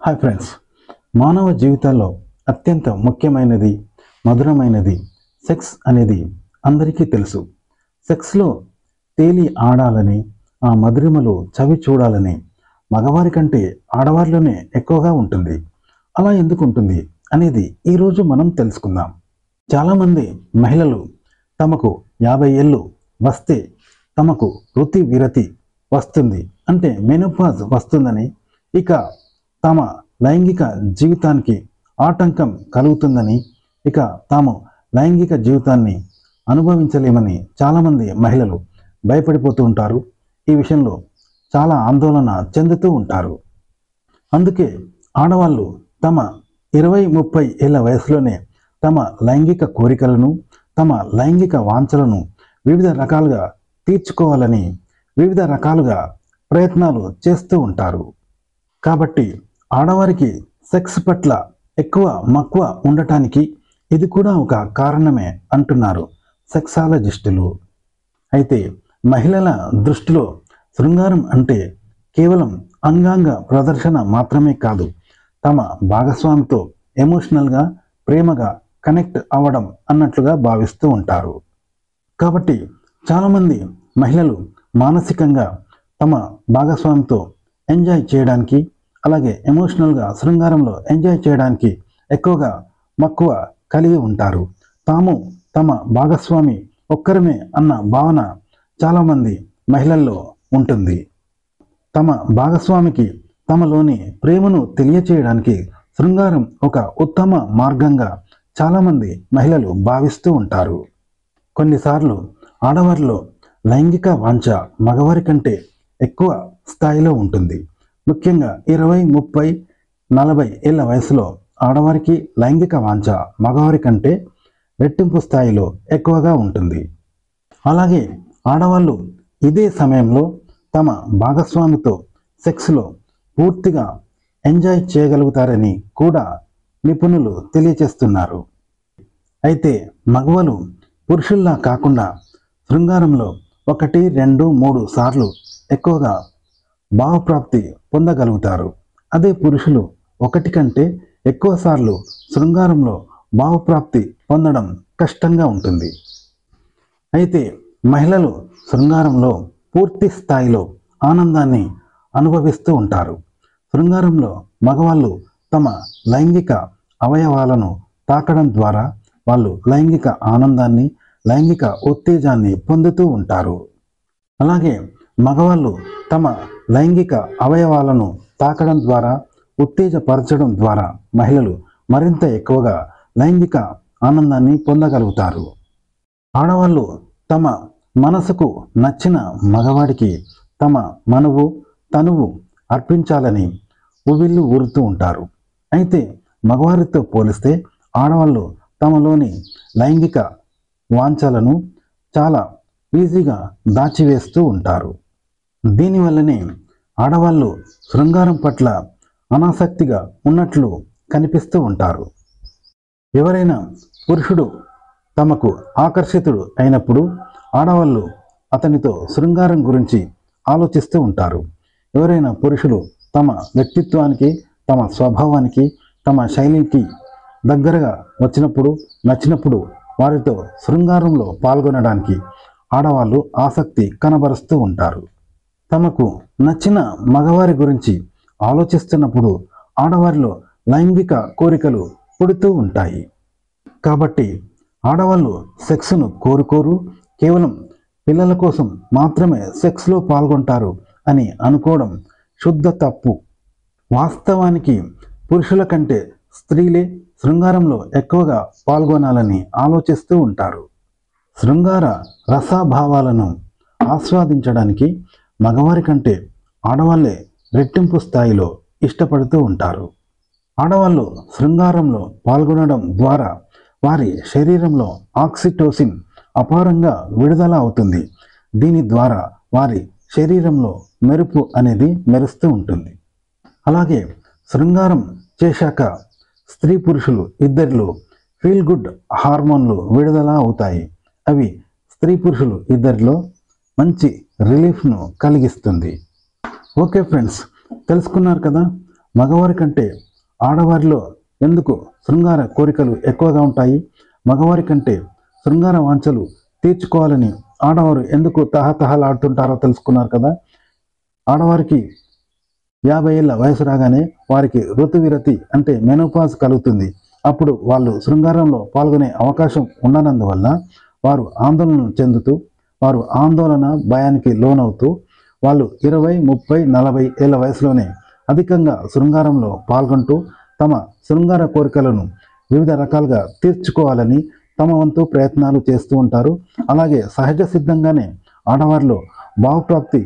Hi friends, మానవ జీవితాల్లో అత్యంత ముఖ్యమైనది, మధురమైనది సెక్స్ అనేది అందరికీ తెలుసు. సెక్స్లో తేలి ఆడాలని, ఆ మధురిమలు చవి చూడాలని మగవారి కంటే ఆడవారిలోనే ఎక్కువగా ఉంటుంది. అలా ఎందుకు ఉంటుంది అనేది ఈరోజు మనం తెలుసుకుందాం. చాలామంది మహిళలు తమకు 50 ఏళ్ళు వస్తే తమకు వృత్తి విరతి వస్తుంది, అంటే మెనోపాజ్ వస్తుందని, ఇక తమ లైంగిక జీవితానికి ఆటంకం కలుగుతుందని, ఇక తాము లైంగిక జీవితాన్ని అనుభవించలేమని చాలామంది మహిళలు భయపడిపోతూ ఉంటారు. ఈ విషయంలో చాలా ఆందోళన చెందుతూ ఉంటారు. అందుకే ఆడవాళ్ళు తమ 20-30 ఏళ్ల వయసులోనే తమ లైంగిక కోరికలను, తమ లైంగిక వాంఛలను వివిధ రకాలుగా తీర్చుకోవాలని వివిధ రకాలుగా ప్రయత్నాలు చేస్తూ ఉంటారు. కాబట్టి ఆడవారికి సెక్స్ పట్ల ఎక్కువ మక్కువ ఉండటానికి ఇది కూడా ఒక కారణమే అంటున్నారు సెక్సాలజిస్టులు. అయితే మహిళల దృష్టిలో శృంగారం అంటే కేవలం అంగాంగ ప్రదర్శన మాత్రమే కాదు, తమ భాగస్వామితో ఎమోషనల్గా, ప్రేమగా కనెక్ట్ అవ్వడం అన్నట్లుగా భావిస్తూ ఉంటారు. కాబట్టి చాలామంది మహిళలు మానసికంగా తమ భాగస్వామితో ఎంజాయ్ చేయడానికి, అలాగే ఎమోషనల్గా శృంగారంలో ఎంజాయ్ చేయడానికి ఎక్కువగా మక్కువ కలిగి ఉంటారు. తాము తమ భాగస్వామి ఒక్కరమే అన్న భావన చాలామంది మహిళల్లో ఉంటుంది. తమ భాగస్వామికి తమలోని ప్రేమను తెలియచేయడానికి శృంగారం ఒక ఉత్తమ మార్గంగా చాలామంది మహిళలు భావిస్తూ ఉంటారు. కొన్నిసార్లు ఆడవారిలో లైంగిక వాంఛ మగవారి కంటే ఎక్కువ స్థాయిలో ఉంటుంది. ముఖ్యంగా 20, 30, 40 ఏళ్ల వయసులో ఆడవారికి లైంగిక వాంఛ మగవారి కంటే రెట్టింపు స్థాయిలో ఎక్కువగా ఉంటుంది. అలాగే ఆడవాళ్ళు ఇదే సమయంలో తమ భాగస్వామితో సెక్స్లో పూర్తిగా ఎంజాయ్ చేయగలుగుతారని కూడా నిపుణులు తెలియచేస్తున్నారు. అయితే మగవాళ్ళు పురుషుల్లా కాకుండా శృంగారంలో 1, 2, 3 సార్లు ఎక్కువగా భావప్రాప్తి పొందగలుగుతారు. అదే పురుషులు 1 కంటే ఎక్కువ సార్లు శృంగారంలో భావప్రాప్తి పొందడం కష్టంగా ఉంటుంది. అయితే మహిళలు శృంగారంలో పూర్తి స్థాయిలో ఆనందాన్ని అనుభవిస్తూ ఉంటారు. శృంగారంలో మగవాళ్ళు తమ లైంగిక అవయవాలను తాకడం ద్వారా వాళ్ళు లైంగిక ఆనందాన్ని, లైంగిక ఉత్తేజాన్ని పొందుతూ ఉంటారు. అలాగే మగవాళ్ళు తమ లైంగిక అవయవాలను తాకడం ద్వారా, ఉత్తేజపరచడం ద్వారా మహిళలు మరింత ఎక్కువగా లైంగిక ఆనందాన్ని పొందగలుగుతారు. ఆడవాళ్ళు తమ మనసుకు నచ్చిన మగవాడికి తమ మనువు, తనువు అర్పించాలని ఉవ్విళ్ళు ఊరుతూ ఉంటారు. అయితే మగవారితో పోలిస్తే ఆడవాళ్ళు తమలోని లైంగిక వాంఛలను చాలా ఈజీగా దాచివేస్తూ ఉంటారు. దీనివల్లనే ఆడవాళ్ళు శృంగారం పట్ల అనాసక్తిగా ఉన్నట్లు కనిపిస్తూ ఉంటారు. ఎవరైనా పురుషుడు తమకు ఆకర్షితుడు అయినప్పుడు ఆడవాళ్ళు అతనితో శృంగారం గురించి ఆలోచిస్తూ ఉంటారు. ఎవరైనా పురుషులు తమ వ్యక్తిత్వానికి, తమ స్వభావానికి, తమ శైలికి దగ్గరగా వచ్చినప్పుడు, నచ్చినప్పుడు వారితో శృంగారంలో పాల్గొనడానికి ఆడవాళ్ళు ఆసక్తి కనబరుస్తూ ఉంటారు. తమకు నచ్చిన మగవారి గురించి ఆలోచిస్తున్నప్పుడు ఆడవారిలో లైంగిక కోరికలు పుడుతూ ఉంటాయి. కాబట్టి ఆడవాళ్ళు సెక్స్ను కోరుకోరు, కేవలం పిల్లల కోసం మాత్రమే సెక్స్లో పాల్గొంటారు అని అనుకోవడం శుద్ధ తప్పు. వాస్తవానికి పురుషుల కంటే స్త్రీలే శృంగారంలో ఎక్కువగా పాల్గొనాలని ఆలోచిస్తూ ఉంటారు. శృంగార రసభావాలను ఆస్వాదించడానికి మగవారి కంటే ఆడవాళ్ళే రెట్టింపు స్థాయిలో ఇష్టపడుతూ ఉంటారు. ఆడవాళ్ళు శృంగారంలో పాల్గొనడం ద్వారా వారి శరీరంలో ఆక్సిటోసిన్ అపారంగా విడుదల అవుతుంది. దీని ద్వారా వారి శరీరంలో మెరుపు అనేది మెరుస్తూ ఉంటుంది. అలాగే శృంగారం చేశాక స్త్రీ పురుషులు ఇద్దరిలో ఫీల్ గుడ్ హార్మోన్లు విడుదల అవుతాయి. అవి స్త్రీ పురుషులు ఇద్దరిలో మంచి రిలీఫ్ను కలిగిస్తుంది. ఓకే ఫ్రెండ్స్, తెలుసుకున్నారు కదా, మగవారి కంటే ఆడవారిలో ఎందుకు శృంగార కోరికలు ఎక్కువగా ఉంటాయి? మగవారి కంటే శృంగార వాంఛలు తీర్చుకోవాలని ఆడవారు ఎందుకు తహతహలాడుతుంటారో తెలుసుకున్నారు కదా. ఆడవారికి 50 ఏళ్ళ వయసు రాగానే వారికి ఋతువిరతి అంటే మెనోపాజ్ కలుగుతుంది. అప్పుడు వాళ్ళు శృంగారంలో పాల్గొనే అవకాశం ఉండనందువల్ల వారు ఆందోళన చెందుతూ వారు ఆందోళన భయానికి లోనవుతూ వాళ్ళు 20, 30, 40 ఏళ్ళ వయసులోనే అధికంగా శృంగారంలో పాల్గొంటూ తమ శృంగార కోరికలను వివిధ రకాలుగా తీర్చుకోవాలని తమ వంతు ప్రయత్నాలు చేస్తూ ఉంటారు. అలాగే సహజ సిద్ధంగానే ఆడవారిలో భావప్రాప్తి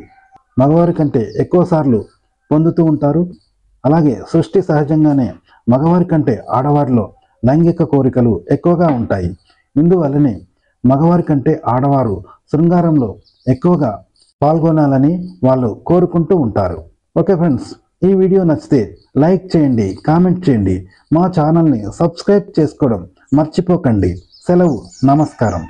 మగవారి కంటే ఎక్కువ సార్లు పొందుతూ ఉంటారు. అలాగే సృష్టి సహజంగానే మగవారి కంటే ఆడవారిలో లైంగిక కోరికలు ఎక్కువగా ఉంటాయి. ఇందువల్లనే మగవారి కంటే ఆడవారు శృంగారంలో ఎక్కువగా పాల్గొనాలని వాళ్ళు కోరుకుంటూ ఉంటారు. ఓకే ఫ్రెండ్స్, ఈ వీడియో నచ్చితే లైక్ చేయండి, కామెంట్ చేయండి, మా ఛానల్ని సబ్స్క్రైబ్ చేసుకోవడం మర్చిపోకండి. సెలవు, నమస్కారం.